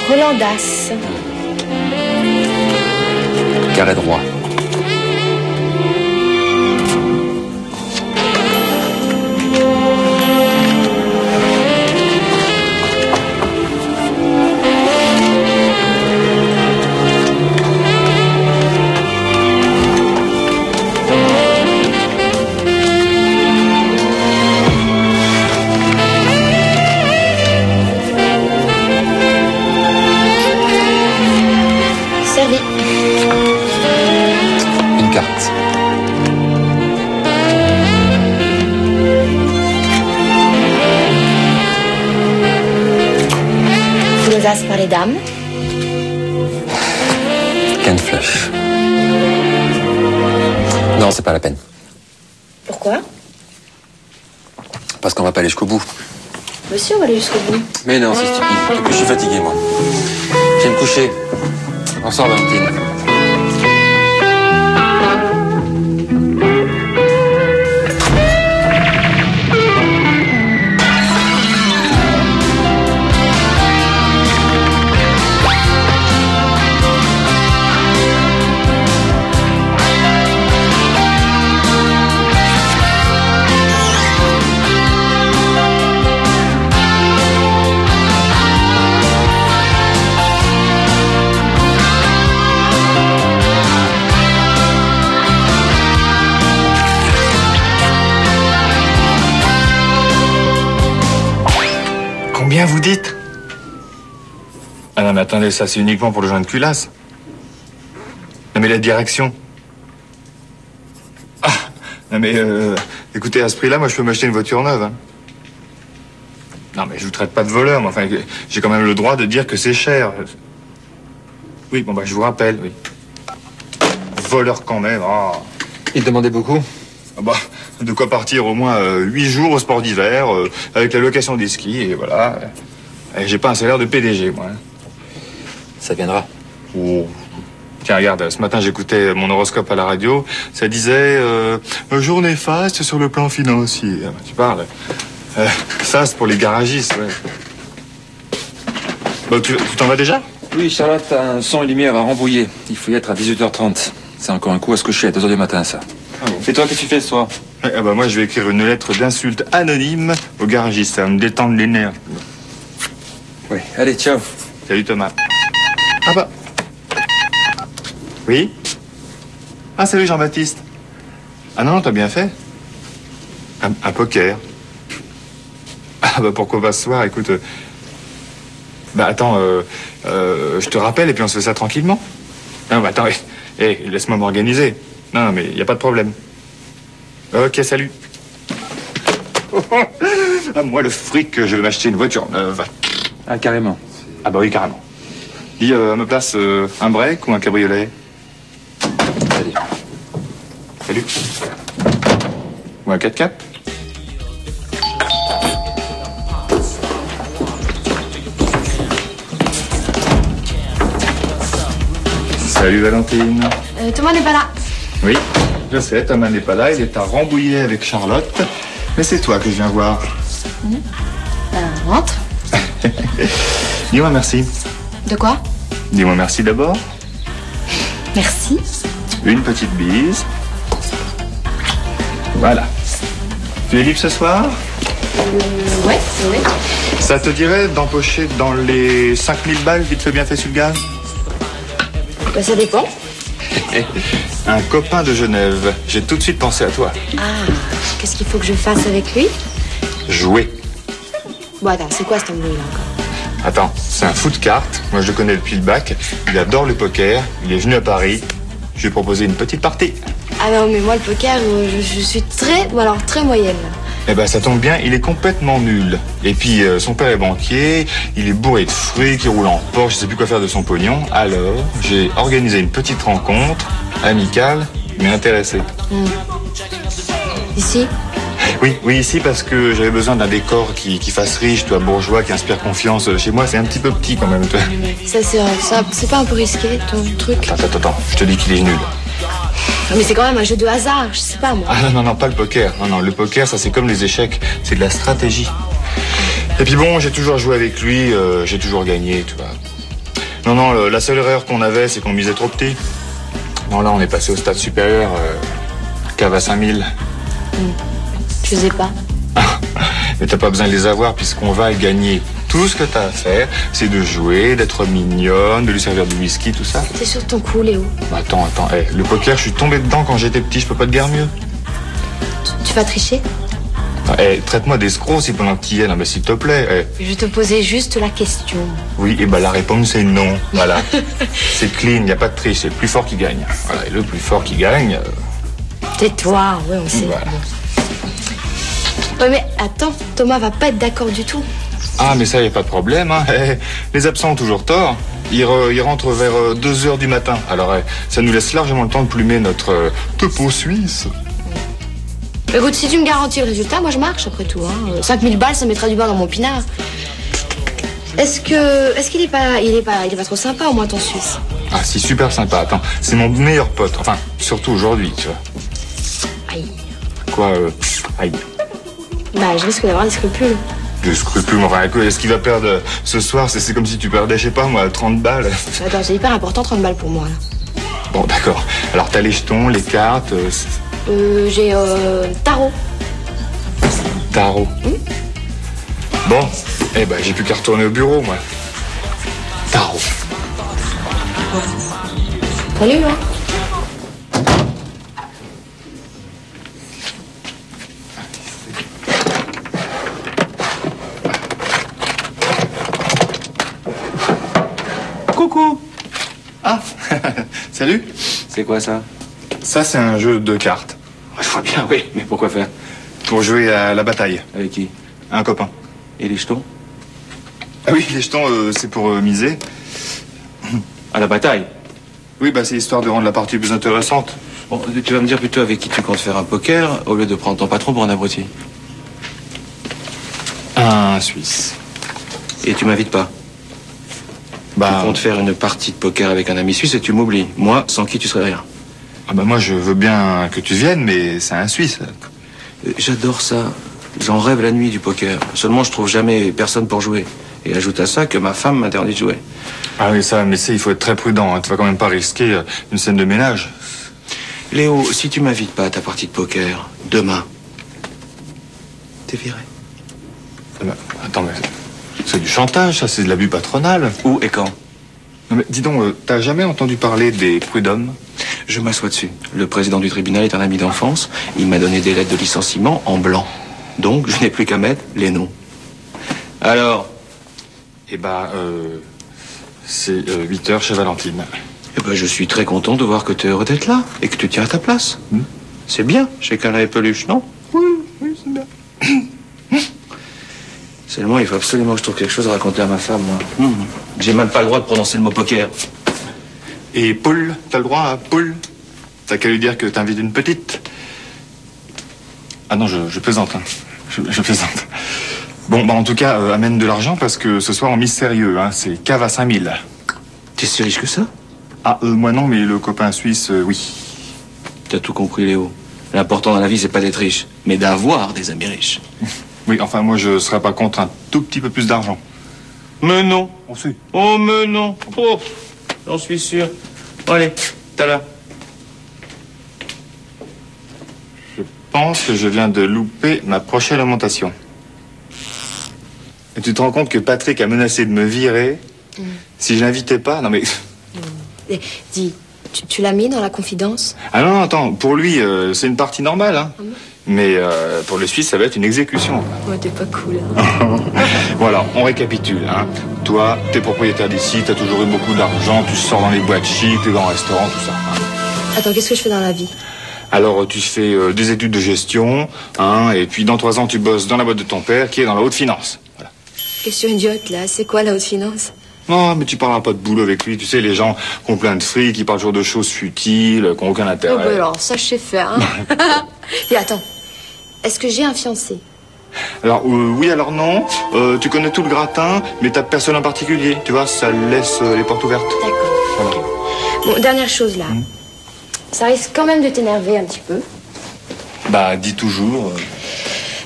Rolandas. Carré droit. Servi. Une carte. Full as par les dames. Canne flush. Non, c'est pas la peine. Pourquoi? Parce qu'on va pas aller jusqu'au bout. Monsieur, on va aller jusqu'au bout. Mais non, c'est stupide. Et puis je suis fatigué, moi. Je vais me coucher. Bonsoir, Valentine. Combien vous dites? Ah non mais attendez, ça c'est uniquement pour le joint de culasse. Non mais la direction. Ah non mais écoutez, à ce prix-là, moi je peux m'acheter une voiture neuve. Hein. Non mais je vous traite pas de voleur, mais enfin j'ai quand même le droit de dire que c'est cher. Oui, bon bah je vous rappelle, oui. Voleur quand même. Oh. Il demandait beaucoup? Ah bah, de quoi partir au moins 8 jours au sport d'hiver, avec la location des skis, et voilà. Et j'ai pas un salaire de PDG, moi. Hein. Ça viendra. Oh. Tiens, regarde, ce matin j'écoutais mon horoscope à la radio, ça disait jour néfaste sur le plan financier. Ah, bah, tu parles. Ça, c'est pour les garagistes, ouais. Bah, tu t'en vas déjà? Oui, Charlotte a un son et lumière à Rambouillet. Il faut y être à 18h30. C'est encore un coup à se coucher à 2h du matin, ça. Ah bon. Et toi, qu'est-ce que tu fais ce soir? Ah bah, moi, je vais écrire une lettre d'insulte anonyme au garagiste. Ça va me détendre les nerfs. Oui, allez, ciao. Salut, Thomas. Ah bah. Oui? Ah, salut, Jean-Baptiste. Ah non, t'as bien fait. Un poker. Ah bah, pourquoi pas ce soir? Écoute... Bah, attends, je te rappelle et puis on se fait ça tranquillement. Non, bah, attends, laisse-moi m'organiser. Non, mais il n'y a pas de problème. Ok, salut. Ah, moi, le fric, je vais m'acheter une voiture neuve. Ah, carrément. Ah bah oui, carrément. Dis, à ma place, un break ou un cabriolet? Allez. Salut. Ou un 4x4? Salut Valentine. Thomas n'est pas là. Oui, je sais, Thomas n'est pas là, il est à Rambouillet avec Charlotte. Mais c'est toi que je viens voir. Rentre. Dis-moi merci. De quoi? Dis-moi merci d'abord. Merci. Une petite bise. Voilà. Tu es libre ce soir? Ouais, ouais. Ça te dirait d'empocher dans les 5000 balles vite fait bien fait sur le gaz? Bah, ça dépend. Un copain de Genève. J'ai tout de suite pensé à toi. Ah, qu'est-ce qu'il faut que je fasse avec lui? Jouer. Bon, attends, c'est quoi cet embrouille-là encore? Attends, c'est un fou de cartes. Moi, je le connais depuis le bac. Il adore le poker. Il est venu à Paris. Je lui ai proposé une petite partie. Ah non, mais moi, le poker, je suis très moyenne. Eh ben, ça tombe bien, il est complètement nul. Et puis, son père est banquier, il est bourré de fruits, il roule en Porsche, je sais plus quoi faire de son pognon. Alors, j'ai organisé une petite rencontre, amicale, mais intéressée. Ici? Oui, ici, parce que j'avais besoin d'un décor qui fasse riche, toi, bourgeois, qui inspire confiance. Chez moi, c'est un petit peu petit quand même, toi. Ça, c'est pas un peu risqué, ton truc? Attends, je te dis qu'il est nul. Mais c'est quand même un jeu de hasard, je sais pas moi. Ah non, pas le poker. Non, le poker, ça c'est comme les échecs, c'est de la stratégie. Et puis bon, j'ai toujours joué avec lui, j'ai toujours gagné, tu vois. Non, non, la seule erreur qu'on avait, c'est qu'on misait trop petit. Non, là, on est passé au stade supérieur, cave à 5000. Je sais pas. Mais t'as pas besoin de les avoir puisqu'on va gagner. Tout ce que t'as à faire, c'est de jouer, d'être mignonne, de lui servir du whisky, tout ça. T'es sur ton coup, Léo. Attends, hey, le poker, je suis tombé dedans quand j'étais petit, je peux pas te guère mieux. Tu vas tricher? Hey, traite-moi d'escroc si pendant que t'y es, non mais s'il te plaît. Hey. Je te posais juste la question. Oui, et bah la réponse c'est non, voilà. C'est clean, y a pas de triche, c'est le plus fort qui gagne. Voilà, et le plus fort qui gagne... Tais-toi, ouais, on sait. Voilà. Ouais, mais attends, Thomas va pas être d'accord du tout. Ah, mais ça, y a pas de problème, hein. Les absents ont toujours tort. Ils rentrent vers 2h du matin. Alors, ça nous laisse largement le temps de plumer notre topo suisse. Écoute, si tu me garantis le résultat, moi je marche après tout. 5000 balles, ça mettra du beurre dans mon pinard. Est-ce qu'il est pas trop sympa, au moins, ton Suisse? Ah, si, super sympa. Attends, c'est mon meilleur pote. Enfin, surtout aujourd'hui, tu vois. Aïe. Quoi, aïe. Bah, je risque d'avoir des scrupules. Des scrupules, mais enfin, est-ce qu'il va perdre ce soir? C'est comme si tu perdais, je sais pas, moi, 30 balles. Attends, c'est hyper important, 30 balles pour moi, là. Bon, d'accord. Alors, t'as les jetons, les cartes... J'ai tarot. Tarot. Bon, eh ben, j'ai plus qu'à retourner au bureau, moi. Tarot. Salut, hein. Coucou. Ah, salut. C'est quoi ça? Ça, c'est un jeu de cartes. Je vois bien, oui. Mais pourquoi faire? Pour jouer à la bataille. Avec qui? Un copain. Et les jetons? Ah oui, les jetons, c'est pour miser. À la bataille? Oui, bah c'est histoire de rendre la partie plus intéressante. Bon, tu vas me dire plutôt avec qui tu comptes faire un poker au lieu de prendre ton patron pour un abruti. Un Suisse. Et tu m'invites pas? Bah, Tu comptes faire une partie de poker avec un ami suisse et tu m'oublies. Moi, sans qui tu serais rien. ah bah moi, je veux bien que tu viennes, mais c'est un Suisse. J'adore ça. J'en rêve la nuit du poker. Seulement, je trouve jamais personne pour jouer. Et ajoute à ça que ma femme m'interdit de jouer. Ah oui, ça, mais il faut être très prudent. Hein. Tu vas quand même pas risquer une scène de ménage. Léo, si tu m'invites pas à ta partie de poker, demain, t'es viré. Ah bah, attends, mais c'est du chantage, ça, c'est de l'abus patronal. Où et quand? Non mais dis donc, t'as jamais entendu parler des prud'hommes? Je m'assois dessus. Le président du tribunal est un ami d'enfance. Il m'a donné des lettres de licenciement en blanc. Donc, je n'ai plus qu'à mettre les noms. Alors? Eh bah, c'est 8h chez Valentine. Eh ben, je suis très content de voir que tu es heureux d'être là et que tu tiens à ta place. C'est bien, chacun la peluche, non? Oui, c'est bien. Seulement, il faut absolument que je trouve quelque chose à raconter à ma femme, moi. J'ai même pas le droit de prononcer le mot poker. Et Paul, t'as le droit à Paul? T'as qu'à lui dire que t'invites une petite. Ah non, je plaisante, hein. Je plaisante. Bon, bah en tout cas, amène de l'argent parce que ce soir on mise sérieux, hein. C'est cave à 5000. T'es si riche que ça? Ah, moi non, mais le copain suisse, oui. T'as tout compris, Léo. L'important dans la vie, c'est pas d'être riche, mais d'avoir des amis riches. Oui, enfin, moi je serais pas contre un tout petit peu plus d'argent. Mais non. On sait. Oh, mais non. Oh, j'en suis sûr. Bon, allez, t'as là. Je pense que je viens de louper ma prochaine augmentation. Et tu te rends compte que Patrick a menacé de me virer si je l'invitais pas? Non mais... Dis, tu l'as mis dans la confidence? Ah non, attends, pour lui, c'est une partie normale, hein. Mais pour le Suisse, ça va être une exécution. Ouais, t'es pas cool, hein. Voilà, on récapitule, hein. Toi, t'es propriétaire d'ici, t'as toujours eu beaucoup d'argent, tu sors dans les boîtes chics, t'es dans les restaurants, tout ça. Hein. Attends, qu'est-ce que je fais dans la vie? Alors, tu fais des études de gestion, hein, et puis dans 3 ans, tu bosses dans la boîte de ton père, qui est dans la haute finance. Voilà. Question idiote, là. C'est quoi la haute finance? Non, mais tu parleras pas de boulot avec lui. Tu sais, les gens qui ont plein de fric, qui parlent toujours de choses futiles, qui n'ont aucun intérêt. Oh, bah alors, ça, je sais faire, hein. Et attends, est-ce que j'ai un fiancé? Alors, oui, alors non. Tu connais tout le gratin, mais t'as personne en particulier. Tu vois, ça laisse les portes ouvertes. D'accord. Voilà. Bon, dernière chose, là. Ça risque quand même de t'énerver un petit peu. Bah, dis toujours.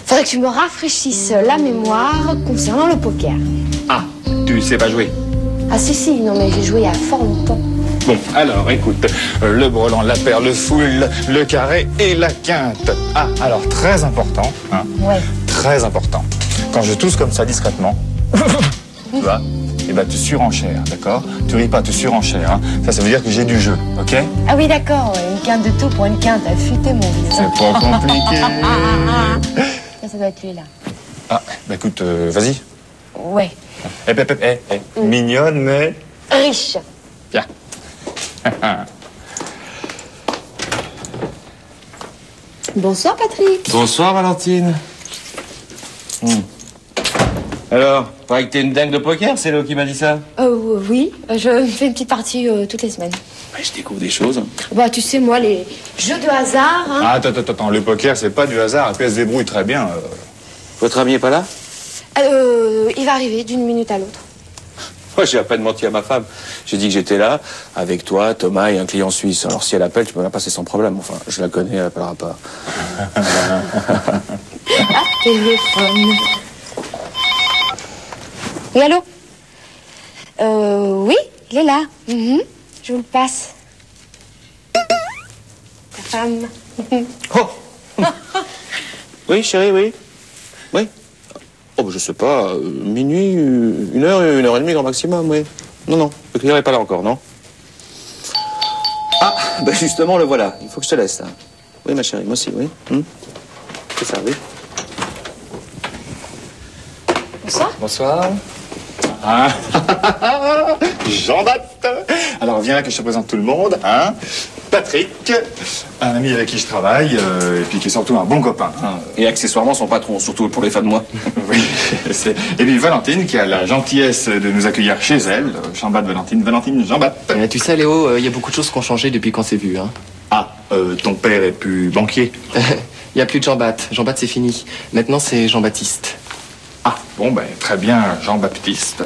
Faudrait que tu me rafraîchisses la mémoire concernant le poker. Ah, tu sais pas jouer? Ah si, non mais j'ai joué il y a fort longtemps. Bon, alors écoute, le brelan, la paire, le full, le carré et la quinte. Ah, alors très important, hein, Ouais. très important. Quand je tousse comme ça discrètement, tu vois, et ben tu surenchères, d'accord? Tu ris pas, tu surenchères. Hein. Ça veut dire que j'ai du jeu, ok? Ah oui d'accord, une quinte de tout pour une quinte, affûté mon vieux. C'est pas compliqué. Ça doit être lui là. Ah, bah écoute, vas-y. Ouais. Mignonne, mais... Riche. Bien. Bonsoir Patrick. Bonsoir, Valentine. Alors, paraît que t'es une dingue de poker, c'est Léo qui m'a dit ça. Oui, je fais une petite partie toutes les semaines. Ouais, je découvre des choses. Bah tu sais moi les jeux de hasard. Hein. Ah, attends, le poker, c'est pas du hasard. Elle se débrouille très bien. Votre ami est pas là? Il va arriver d'une minute à l'autre. Moi, j'ai à peine menti à ma femme. J'ai dit que j'étais là, avec toi, Thomas et un client suisse. Alors, si elle appelle, tu peux la passer sans problème. Enfin, je la connais, elle appellera pas. Ah, téléphone. Oui, allô? Oui, il est là. Je vous le passe. Ta femme. Oh. Oui, chérie, oui. Oui. Oh, bah, je sais pas, minuit, 1h et demie grand maximum, oui. Non, le client n'est pas là encore, non? Ah, bah justement, le voilà. Il faut que je te laisse, là. Oui, ma chérie, moi aussi, oui. C'est ça, oui. Bonsoir. Bonsoir. Ah. Jean-Baptiste. Alors viens que je te présente tout le monde. Hein. Patrick, un ami avec qui je travaille, et puis qui est surtout un bon copain. Hein. Et accessoirement son patron, surtout pour les fins de mois. Oui. Et puis Valentine, qui a la gentillesse de nous accueillir chez elle. Jean-Baptiste, Valentine, Jean-Baptiste. Tu sais, Léo, il y a beaucoup de choses qui ont changé depuis qu'on s'est vus. Hein. Ah, ton père est plus banquier. Il n'y a plus de Jean-Baptiste. Jean-Baptiste, c'est fini. Maintenant, c'est Jean-Baptiste. Ah, bon, ben, très bien, Jean-Baptiste.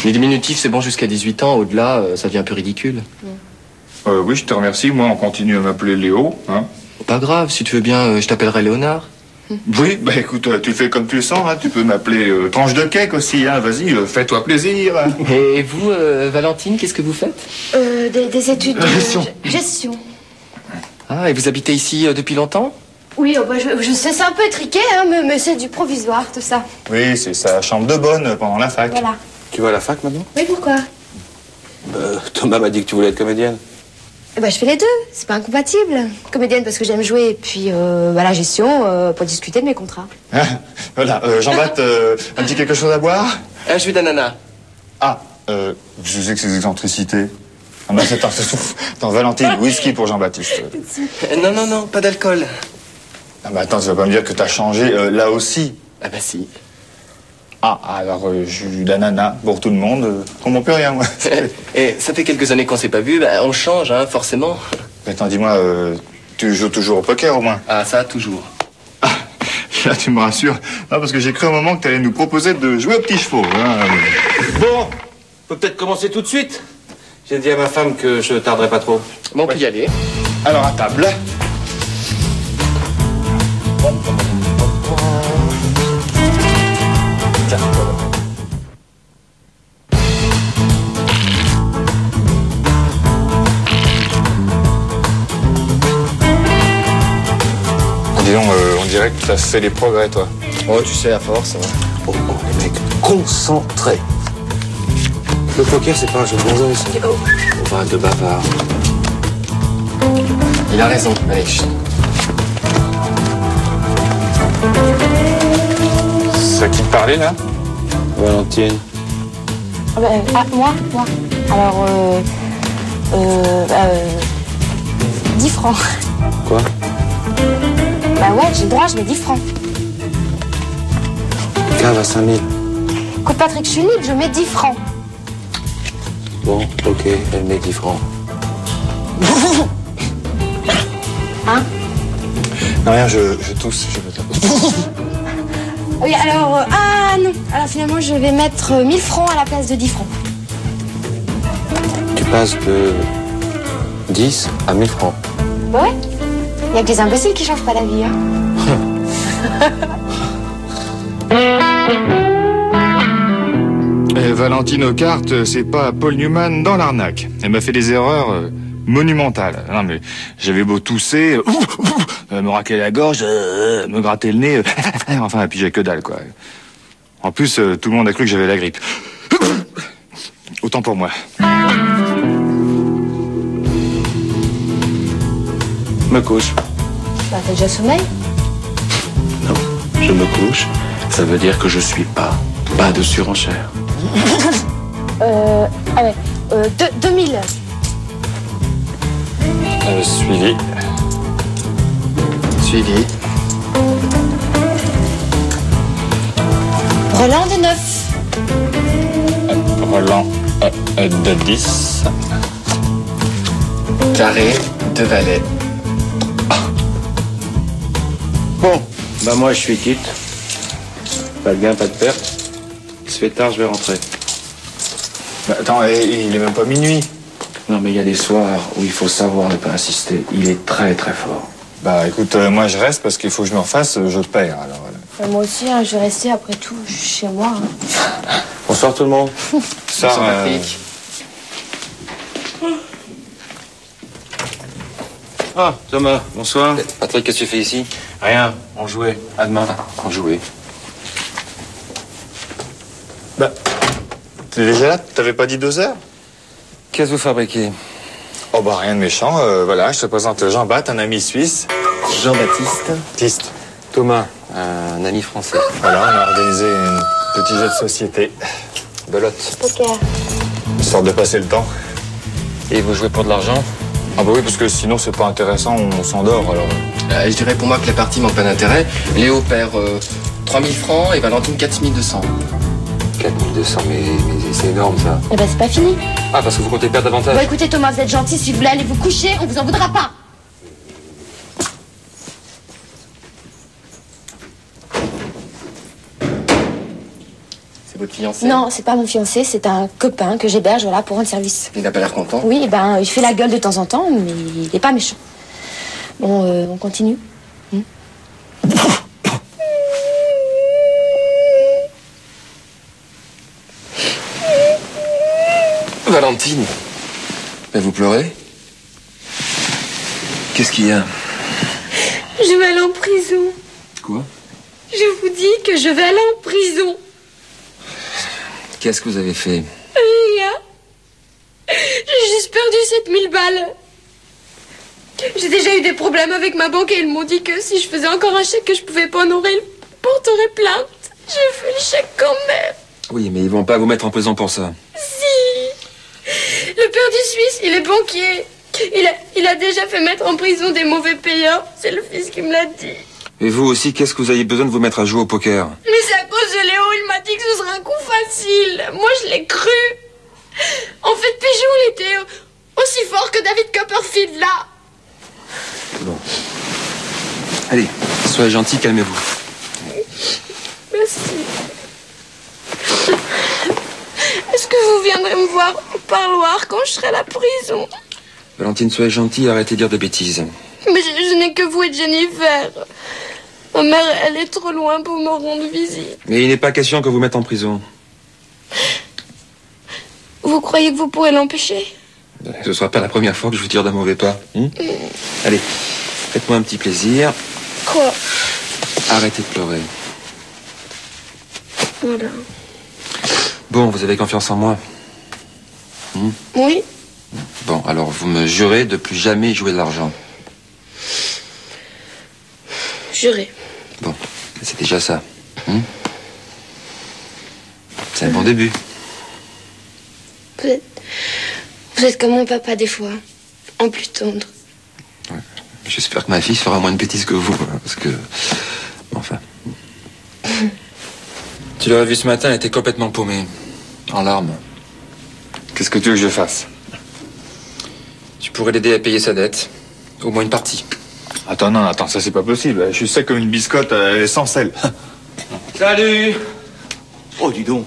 Les diminutifs, c'est bon jusqu'à 18 ans. Au-delà, ça devient un peu ridicule. Oui, je te remercie. Moi, on continue à m'appeler Léo. Hein. Pas grave, si tu veux bien, je t'appellerai Léonard. Oui, bah écoute, tu fais comme tu le sens. Hein. Tu peux m'appeler tranche de cake aussi. Hein. Vas-y, fais-toi plaisir. Et vous, Valentine, qu'est-ce que vous faites? Des études de gestion. Ah, et vous habitez ici depuis longtemps? Oui, bah, je sais, c'est un peu étriqué, hein, mais c'est du provisoire, tout ça. Oui, c'est sa chambre de bonne pendant la fac. Voilà. Tu vas à la fac maintenant? Oui, pourquoi? Thomas m'a dit que tu voulais être comédienne. Bah, je fais les deux, c'est pas incompatible. Comédienne parce que j'aime jouer, et puis la gestion pour discuter de mes contrats. Ah, voilà, Jean-Baptiste, un petit quelque chose à boire? Un jus d'ananas. Ah, je sais que c'est des excentricités. Ah bah c'est attends, Valentine, whisky pour Jean-Baptiste. Non, pas d'alcool. Ah bah attends, tu vas pas me dire que t'as changé là aussi. Ah bah si. Ah, alors jus d'ananas pour tout le monde, on peut rien, moi. Et ça fait quelques années qu'on s'est pas vu, bah, on change, hein, forcément. Mais attends, dis-moi, tu joues toujours au poker au moins? Ah, ça, toujours. Ah, là, tu me rassures. Non, parce que j'ai cru un moment que t'allais nous proposer de jouer aux petits chevaux. Hein. Bon, peut peut-être commencer tout de suite. J'ai dit à ma femme que je tarderai pas trop. Bon, on peut y aller. Alors, à table. Tiens, voilà. Dis donc, on dirait que t'as fait des progrès, toi. Oh, tu sais, à force. Hein. Oh, les mecs, concentrés. Le poker, c'est pas un jeu de gonzesse. On va de bavard. Il a raison. Allez, chut. C'est à qui te parlait, là? Valentine. Moi. Alors, 10 francs. Quoi? Bah ouais, j'ai le droit, je mets 10 francs. Cave à 5000. Écoute, Patrick, je suis libre, je mets 10 francs. Bon, ok, elle met 10 francs. Hein? Non, rien, je tousse, je veux dire. Oui, alors, non. Alors finalement, je vais mettre 1000 francs à la place de 10 francs. Tu passes de 10 à 1000 francs. Bah ouais. Il y a que des imbéciles qui changent pas la vie, hein. Valentine aux cartes, c'est pas Paul Newman dans l'arnaque. Elle m'a fait des erreurs monumentales. Non mais j'avais beau tousser, me racler la gorge, me gratter le nez, enfin et puis j'ai que dalle quoi. En plus, tout le monde a cru que j'avais la grippe. Autant pour moi. Me couche. Bah, t'as déjà sommeil? Non, je me couche. Ça veut dire que je suis pas de surenchère. Allez, 2000. Suivi. Suivi. Roland de 9. Roland de 10. Carré de valet. Bon, bah moi je suis quitte. Pas de gain, pas de perte. Il se fait tard, je vais rentrer. Bah, attends, il est même pas minuit. Non mais il y a des soirs où il faut savoir ne pas insister. Il est très très fort. Bah écoute, moi je reste parce qu'il faut que je me refasse, je perds alors. Moi aussi, hein, je vais rester après tout chez moi. Hein. Bonsoir tout le monde. Ça, Sympathique. Ah, Thomas, bonsoir. Patrick, qu'est-ce que tu fais ici? Rien, on jouait. À demain. On jouait. Bah, t'es déjà là? T'avais pas dit 2 heures? Qu'est-ce que vous fabriquez? Oh bah rien de méchant, voilà, je te présente Jean-Baptiste, un ami suisse. Jean-Baptiste. Baptiste. Thomas, un ami français. Voilà, on a organisé une petit jeu de société. Belote. Poker. Histoire de passer le temps. Et vous jouez pour de l'argent? Ah bah oui, parce que sinon c'est pas intéressant, on s'endort alors. Je dirais pour moi que la partie manque pas d'intérêt. Léo perd 3000 francs et Valentine 4200. 4200, mais c'est énorme ça. Eh ben, c'est pas fini. Ah, parce que vous comptez perdre davantage? Bon, écoutez, Thomas, vous êtes gentil. Si vous voulez aller vous coucher, on vous en voudra pas. C'est votre fiancé? Non, c'est pas mon fiancé, c'est un copain que j'héberge, voilà, pour rendre service. Il n'a pas l'air content? Oui, ben, il fait la gueule de temps en temps, mais il est pas méchant. Bon, on continue. Valentine, mais vous pleurez? Qu'est-ce qu'il y a? Je vais aller en prison. Quoi? Je vous dis que je vais aller en prison. Qu'est-ce que vous avez fait? Rien. J'ai juste perdu 7000 balles. J'ai déjà eu des problèmes avec ma banque et ils m'ont dit que si je faisais encore un chèque que je pouvais pas honorer, ils porteraient plainte. J'ai fait le chèque quand même. Oui, mais ils vont pas vous mettre en prison pour ça. Si. Le père du Suisse, il est banquier. Il a déjà fait mettre en prison des mauvais payeurs. C'est le fils qui me l'a dit. Et vous aussi, qu'est-ce que vous avez besoin de vous mettre à jouer au poker? Mais c'est à cause de Léo, il m'a dit que ce serait un coup facile. Moi, je l'ai cru. En fait, Pigeon, il était aussi fort que David Copperfield, là. Bon. Allez, soyez gentil, calmez-vous. Merci. Est-ce que vous viendrez me voir au parloir quand je serai à la prison? Valentine, soyez gentille, arrêtez de dire des bêtises. Mais je n'ai que vous et Jennifer. Ma mère, elle est trop loin pour me rendre visite. Mais il n'est pas question que vous mette en prison. Vous croyez que vous pourrez l'empêcher? Ce ne sera pas la première fois que je vous tire d'un mauvais pas. Allez, faites-moi un petit plaisir. Quoi? Arrêtez de pleurer. Voilà. Bon, vous avez confiance en moi? Oui? Bon, alors vous me jurez de plus jamais jouer de l'argent. Juré. Bon, c'est déjà ça. C'est un bon début. Vous êtes comme mon papa des fois, en plus tendre. Ouais. J'espère que ma fille fera moins de bêtises que vous, hein, parce que... Enfin... Tu l'aurais vu ce matin, elle était complètement paumée, en larmes. Qu'est-ce que tu veux que je fasse? Tu pourrais l'aider à payer sa dette, au moins une partie. Attends, ça c'est pas possible. Je suis sec comme une biscotte sans sel. Salut. Oh, dis donc.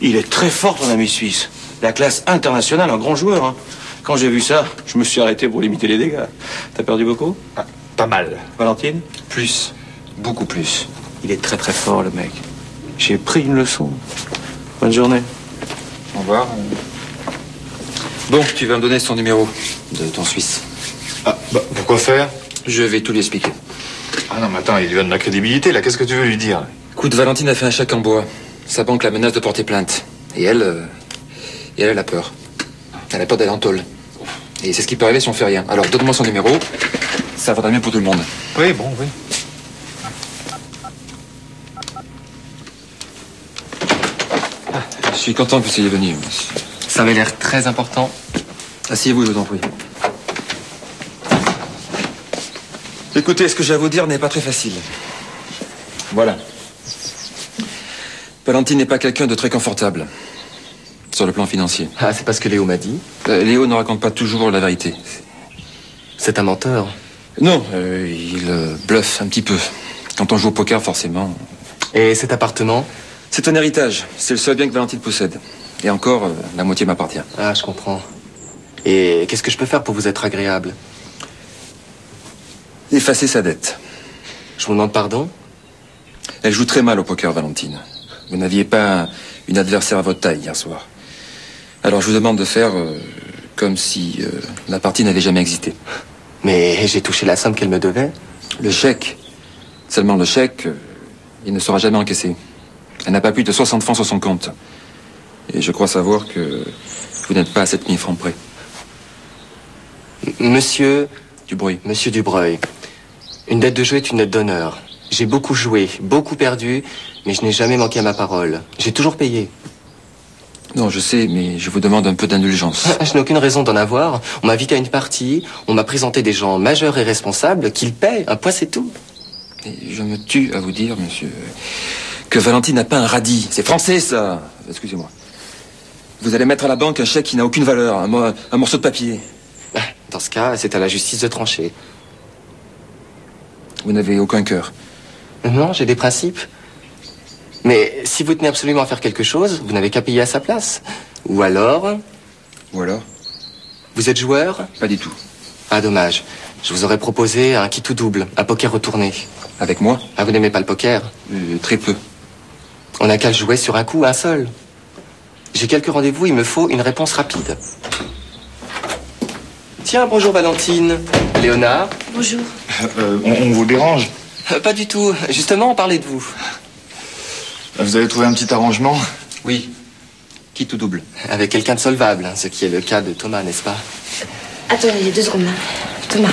Il est très fort, ton ami suisse. La classe internationale, un grand joueur. Hein. Quand j'ai vu ça, je me suis arrêté pour limiter les dégâts. T'as perdu beaucoup? Ah, pas mal. Valentine? Plus, beaucoup plus. Il est très très fort, le mec. J'ai pris une leçon. Bonne journée. revoir. Bon, tu vas me donner son numéro de ton Suisse. Ah, bah, pourquoi faire? Je vais tout lui expliquer. Ah non, mais attends, il lui donne de la crédibilité, là. Qu'est-ce que tu veux lui dire? Écoute, Valentine a fait un chèque en bois. Sa banque la menace de porter plainte. Et elle a peur. Elle a peur d'aller en tôle. Et c'est ce qui peut arriver si on fait rien. Alors, donne-moi son numéro. Ça vaudra mieux pour tout le monde. Oui, bon, oui. Je suis content que vous soyez venu. Ça avait l'air très important. Asseyez-vous, je vous en prie. Écoutez, ce que j'ai à vous dire n'est pas très facile. Voilà. Valentine n'est pas quelqu'un de très confortable. Sur le plan financier. Ah, c'est pas ce que Léo m'a dit. Léo ne raconte pas toujours la vérité. C'est un menteur. Non, il bluffe un petit peu. Quand on joue au poker, forcément. Et cet appartement? C'est un héritage. C'est le seul bien que Valentine possède. Et encore, la moitié m'appartient. Ah, je comprends. Et qu'est-ce que je peux faire pour vous être agréable? Effacer sa dette. Je vous demande pardon? Elle joue très mal au poker, Valentine. Vous n'aviez pas une adversaire à votre taille hier soir. Alors je vous demande de faire comme si la partie n'avait jamais existé. Mais j'ai touché la somme qu'elle me devait. Le chèque. Seulement le chèque, il ne sera jamais encaissé. Elle n'a pas plus de 60 francs sur son compte. Et je crois savoir que vous n'êtes pas à 7000 francs près. Monsieur Dubreuil. Monsieur Dubreuil, une dette de jeu est une dette d'honneur. J'ai beaucoup joué, beaucoup perdu, mais je n'ai jamais manqué à ma parole. J'ai toujours payé. Non, je sais, mais je vous demande un peu d'indulgence. Je n'ai aucune raison d'en avoir. On m'a invité à une partie, on m'a présenté des gens majeurs et responsables, qu'ils paient, un point c'est tout. Et je me tue à vous dire, monsieur, que Valentine n'a pas un radis. C'est français, ça. Excusez-moi. Vous allez mettre à la banque un chèque qui n'a aucune valeur, un morceau de papier. Dans ce cas, c'est à la justice de trancher. Vous n'avez aucun cœur. Non, j'ai des principes. Mais si vous tenez absolument à faire quelque chose, vous n'avez qu'à payer à sa place. Ou alors... Ou alors? Vous êtes joueur? Pas du tout. Ah, dommage. Je vous aurais proposé un qui tout double, un poker retourné. Avec moi? Ah, vous n'aimez pas le poker? Très peu. On n'a qu'à le jouer sur un coup, un seul. J'ai quelques rendez-vous, il me faut une réponse rapide. Tiens, bonjour Valentine. Léonard? Bonjour. On vous dérange? Pas du tout. Justement, on parlait de vous. Vous avez trouvé un petit arrangement? Oui. Quitte ou double? Avec quelqu'un de solvable, ce qui est le cas de Thomas, n'est-ce pas? Attends, il y a 2 secondes là. Thomas.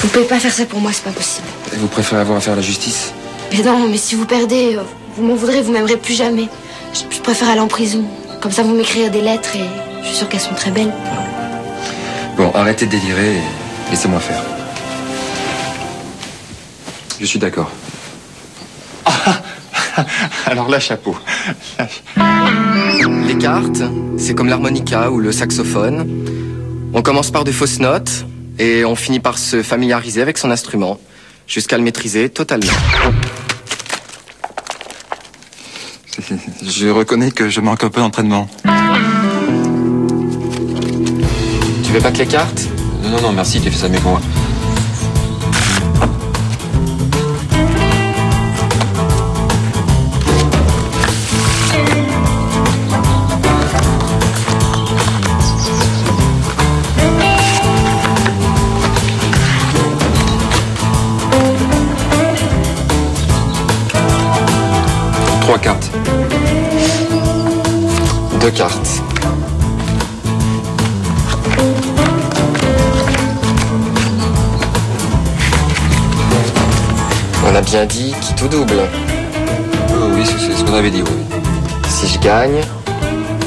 Vous pouvez pas faire ça pour moi, c'est pas possible. Et vous préférez avoir affaire à la justice? Mais non, mais si vous perdez, vous m'en voudrez, vous m'aimerez plus jamais. Je préfère aller en prison. Comme ça, vous m'écrirez des lettres et je suis sûre qu'elles sont très belles. Bon, arrêtez de délirer et laissez-moi faire. Je suis d'accord. Alors là, chapeau. Les cartes, c'est comme l'harmonica ou le saxophone. On commence par de fausses notes et on finit par se familiariser avec son instrument jusqu'à le maîtriser totalement. Je reconnais que je manque un peu d'entraînement. Tu veux pas que les cartes? Non, non, merci, tu fais ça mieux que moi. Trois cartes. 2 cartes. On a bien dit qui tout double. Oui, c'est ce qu'on avait dit, oui. Si je gagne,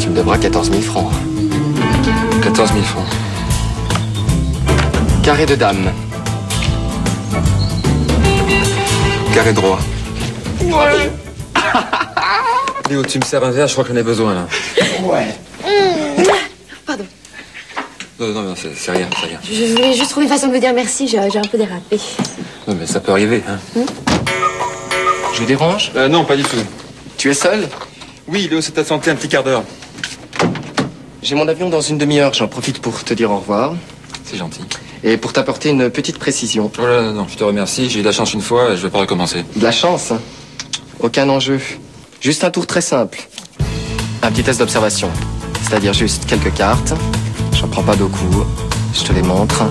tu me devras 14 000 francs. 14 000 francs. Carré de dame. Carré droit. Ouais. Léo, tu me sers un verre, je crois que j'en ai besoin, là. Ouais. Pardon. Non, c'est rien, c'est rien. Je voulais juste trouver une façon de vous dire merci, j'ai un peu dérapé. Non, mais ça peut arriver, hein. Je vous dérange? Non, pas du tout. Tu es seul? Oui, Léo s'est absenté un petit quart d'heure. J'ai mon avion dans une demi-heure, j'en profite pour te dire au revoir. C'est gentil. Et pour t'apporter une petite précision. Oh là là, non, je te remercie, j'ai eu de la chance une fois et je vais pas recommencer. De la chance, hein. Aucun enjeu. Juste un tour très simple. Un petit test d'observation. C'est-à-dire juste quelques cartes. J'en prends pas beaucoup. Je te les montre.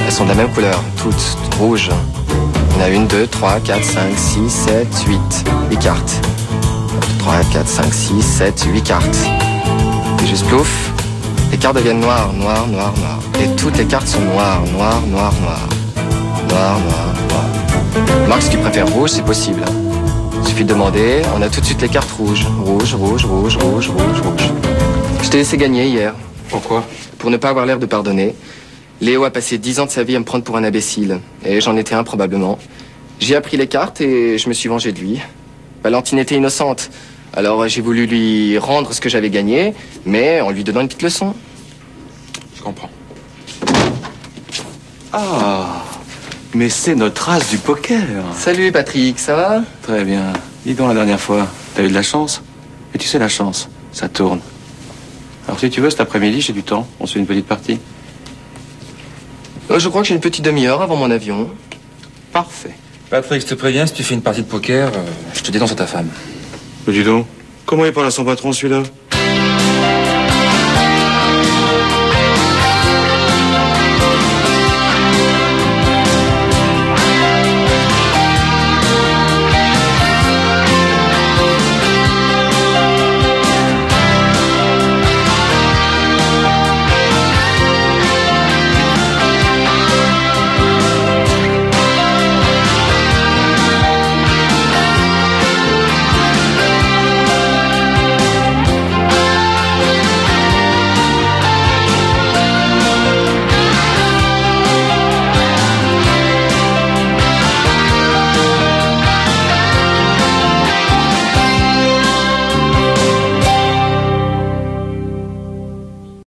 Elles sont de la même couleur, toutes rouges. Il y en a 1, 2, 3, 4, 5, 6, 7, 8. 8 cartes. 3, 4, 5, 6, 7, 8 cartes. Et juste plouf. Les cartes deviennent noires, noires, noires, noires. Et toutes les cartes sont noires, noires, noires, noires. Noires, noires, noires. Marc, si tu préfères rouge, c'est possible. Il suffit de demander, on a tout de suite les cartes rouges. Rouge, rouge, rouge, rouge, rouge, rouge. Je t'ai laissé gagner hier. Pourquoi? Pour ne pas avoir l'air de pardonner. Léo a passé 10 ans de sa vie à me prendre pour un imbécile. Et j'en étais un probablement. J'ai appris les cartes et je me suis vengé de lui. Valentine était innocente. Alors j'ai voulu lui rendre ce que j'avais gagné, mais en lui donnant une petite leçon. Je comprends. Ah, mais c'est notre as du poker. Salut Patrick, ça va? Très bien. Dis donc la dernière fois, t'as eu de la chance? Et tu sais la chance, ça tourne. Alors si tu veux, cet après-midi, j'ai du temps. On se fait une petite partie. Je crois que j'ai une petite demi-heure avant mon avion. Parfait. Patrick, je te préviens, si tu fais une partie de poker, je te dénonce à ta femme. Mais dis donc, comment il parle à son patron celui-là?